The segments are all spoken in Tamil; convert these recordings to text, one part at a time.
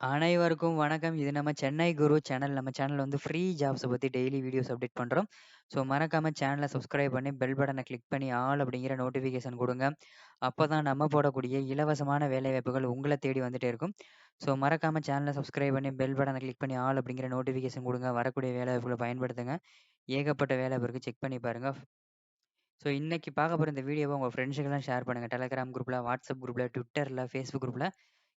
அனைவருக்கும் வணக்கம். இது நம்ம சென்னை குரு சேனல். நம்ம சேனல்ல வந்து ஃப்ரீ ஜாப்ஸ பத்தி டெய்லி வீடியோஸ் அப்டேட் பண்றோம். ஸோ மறக்காம சேனல சப்ஸ்கிரைப் பண்ணி பெல் பட்டன கிளிக் பண்ணி ஆல் அப்படிங்கிற நோட்டிஃபிகேஷன் குடுங்க. அப்பதான் நம்ம போடக்கூடிய இலவசமான வேலைவாய்ப்புகள் உங்கள தேடி வந்துட்டே இருக்கும். ஸோ மறக்காம சேனல சப்ஸ்கிரைப் பண்ணி பெல் பட்டன கிளிக் பண்ணி ஆல் அப்படிங்கிற நோட்டிஃபிகேஷன் குடுங்க. வரக்கூடிய வேலைவாய்ப்புகள பயன்படுத்துங்க. ஏகப்பட்ட வேலைவாய்ப்பு இருக்கு. செக் பண்ணி பாருங்க. ஸோ இன்னைக்கு பார்க்க போற இந்த வீடியோவ உங்க ஃப்ரெண்ட்ஸுக்கெல்லாம் ஷேர் பண்ணுங்க. Telegram குரூப்ல, WhatsApp குரூப்ல, Twitterல, Facebook குரூப்ல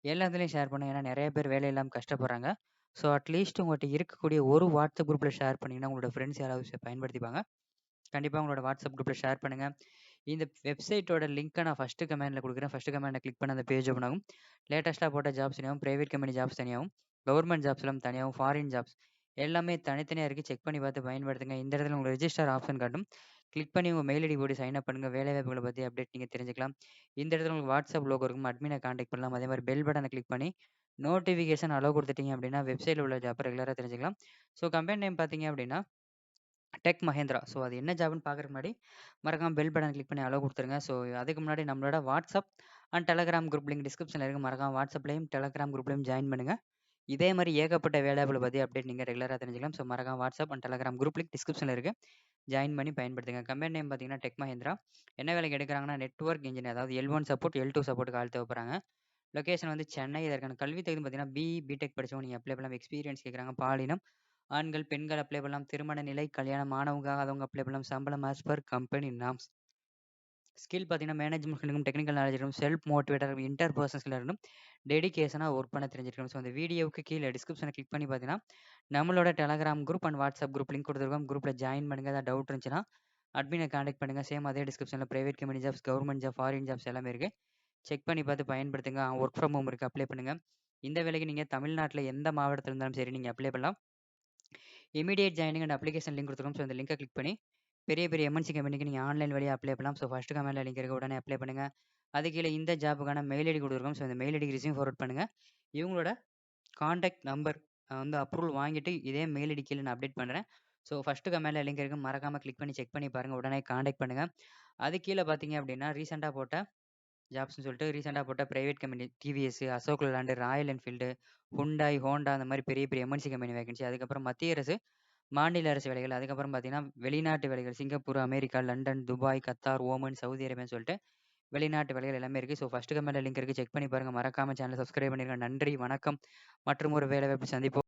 எல்லாத்துலயும் ஷேர் பண்ணுங்க. ஏன்னா நெறைய பேர் வேலை இல்லாம கஷ்டப்படுறாங்க. ஸோ அட்லீஸ்ட் உங்கட்ட இருக்கக்கூடிய ஒரு வாட்ஸ்அப் குரூப்ல ஷேர் பண்ணீங்கன்னா, உங்களோட ஃப்ரெண்ட்ஸ் யாராவது பயன்படுத்திப்பாங்க. கண்டிப்பா உங்களோட வாட்ஸ்அப் குரூப்ல ஷேர் பண்ணுங்க. இந்த வெப்சைட்டோட லிங்க்க நான் ஃபர்ஸ்ட் கமெண்ட்ல குடுக்குறேன். ஃபர்ஸ்ட் கமெண்ட்ட கிளிக் பண்ணா அந்த பேஜ் ஓப்பன் ஆகும். லேட்டஸ்ட்டா போட்ட ஜாப்ஸ் தனியாவும், பிரைவேட் கம்பெனி ஜாப்ஸ் தனியாவும், கவர்ன்மென்ட் ஜாப்ஸ்லாம் தனியாவும், ஃபாரின் ஜாப்ஸ் எல்லாமே தனித்தனியா இருக்கு. செக் பண்ணி பார்த்து பயன்படுத்துங்க. இந்த இடத்துல உங்களுக்கு ரெஜிஸ்டர் ஆப்ஷன் காட்டும். கிளிக் பண்ணி உங்க மெயில் ஐடி போட்டு சைன் அப் பண்ணுங்க. வேலைவாய்ப்புகள பத்தி அப்டேட் நீங்க தெரிஞ்சுக்கலாம். இந்த இடத்துல உங்களுக்கு வாட்ஸ்அப் லோகோ இருக்கும். அட்மின கான்டாக்ட் பண்ணலாம். அதே மாரி பெல் பட்டன கிளிக் பண்ணி நோட்டிஃபிகேஷன் அலோ குடுத்துட்டீங்க அப்டின்னா, வெப்சைட்ல உள்ள ஜாப்ப ரெகுலரா தெரிஞ்சுக்கலாம். ஸோ கம்பெனி நேம் பார்த்தீங்க அப்டின்னா டெக் மஹேந்திரா. ஸோ அது என்ன ஜாப்ன்னு பார்க்கறதுக்கு முன்னாடி, மறக்காம பெல் பட்டன் கிளிக் பண்ணி அலோ குடுத்துருங்க. ஸோ அதுக்கு முன்னாடி நம்மளோட WhatsApp and Telegram group link டிஸ்கிரிப்ஷன்ல இருக்கு. மறக்காம வாட்ஸ்அப்லயும், டெலகிராம் குரூப்லயும் ஜாயின் பண்ணுங்க. இதே மாரி ஏகப்பட்ட வேலைவாய்ப்புகள பத்தி அப்டேட் நீங்க ரெகுலரா தெரிஞ்சுக்கலாம். ஸோ மறக்காம WhatsApp and Telegram group link டிஸ்கிரிப்ஷன்ல இருக்கு. ஜாயின் பண்ணி பயன்படுத்துங்க. கம்பெனி நேம் பார்த்தீங்கன்னா, டெக் மஹேந்திரா. என்ன வேலைக்கு எடுக்குறாங்கன்னா, நெட்வொர்க் இன்ஜினியர் அதாவது L1 சப்போர்ட், L2 சப்போர்ட்க்கு ஆள் தேவைப்படுறாங்க. லொகேஷன் வந்து சென்னை. இதற்கான கல்வி தகுதின்னு பார்த்தீங்கன்னா, பிடெக் படிச்சவங்க நீங்க அப்ளை பண்ணலாம். எக்ஸ்பீரியன்ஸ் கேட்குறாங்க. பாலினம் ஆண்கள், பெண்கள் அப்ளை பண்ணலாம். திருமண நிலை, கல்யாணம் ஆனவங்க ஆகாதவங்க அப்ளை பண்ணலாம். சம்பளம் as per company norms. Skill பார்த்தீங்கன்னா, மேனேஜ்மெண்ட் ஸ்கில் இருக்கும், டெக்னிக்கல் நாலேட்ஜ் இருக்கும், self motivator, inter personal skill இருக்கணும், டெடிகேஷனா ஒர்க் பண்ண தெரிஞ்சிருக்கணும். ஸோ அந்த வீடியோவுக்கு கீழ டிஸ்கிரிப்ஷன கிளிக் பண்ணி பார்த்தீங்கன்னா, நம்மளோட Telegram group and WhatsApp group link குடுத்துருக்கோம். குரூப்ல ஜாயின் பண்ணுங்க. ஏதாவது டவுட் இருந்துச்சுன்னா, அட்மின கான்டாக்ட் பண்ணுங்க. சேம் அதே டிஸ்கிரிப்ஷன்ல private company jobs, government job, foreign jobs எல்லாமே இருக்கு. செக் பண்ணி பார்த்து பயன்படுத்துங்க. வொர்க் ஃப்ரம் ஹோம் இருக்கு. அப்ளை பண்ணுங்க. இந்த வேலைக்கு நீங்க தமிழ்நாட்டுல எந்த மாவட்டத்துல இருந்தாலும் சரி, நீங்க அப்ளை பண்ணலாம். Immediate joining and application link குடுத்துருக்கோம். ஸோ இந்த லிங்க கிளிக் பண்ணி பெரிய பெரிய எம்என்சி கம்பெனிக்கு நீங்க ஆன்லைன் வழியா அப்ளை பண்ணலாம். ஸோ ஃபர்ஸ்ட் கமெண்ட்ல லிங்க் இருக்கு. உடனே அப்ளை பண்ணுங்க. அது கீழ இந்த ஜாப்க்கான மெயில் ஐடி குடுத்துருக்கோம். ஸோ இந்த மெயில் ஐடிக்கு ரெஸ்யூம் ஃபார்வர்ட் பண்ணுங்க. இவங்களோட கான்டாக்ட் நம்பர் வந்து அப்ரூவல் வாங்கிட்டு இதே மெயில் ஐடி கீழ நான் அப்டேட் பண்றேன். ஸோ ஃபர்ஸ்ட் கமெண்ட்ல லிங்க் இருக்கு. மறக்காம கிளிக் பண்ணி செக் பண்ணி பாருங்க. உடனே கான்டாக்ட் பண்ணுங்க. அது கீழ பார்த்தீங்க அப்டின்னா, ரீசென்ட்டா போட்ட ஜாப்ஸ்ன்னு சொல்லிட்டு ரீசென்ட்டா போட்ட private company TVS, Ashok Leyland, Royal Enfield, Hyundai, Honda அந்த மாரி பெரிய பெரிய எம்என்சி கம்பெனி வேகன்சி. அதுக்கப்புறம் மத்திய அரசு, மாநில அரசு வேலைகள். அதுக்கப்புறம் பார்த்தீங்கன்னா, வெளிநாட்டு வேலைகள். Singapore, America, London, Dubai, Qatar, Oman, Saudi அரேபியான்னு சொல்லிட்டு வெளிநாட்டு வேலைகள் எல்லாமே இருக்கு. ஸோ ஃபர்ஸ்ட் கமெண்ட்ல லிங்க் இருக்கு. செக் பண்ணி பாருங்க. மறக்காம சேனல சப்ஸ்கிரைப் பண்ணிருங்க. நன்றி, வணக்கம். மற்றும் ஒரு வேலைவாய்ப்பு சந்திப்போம்.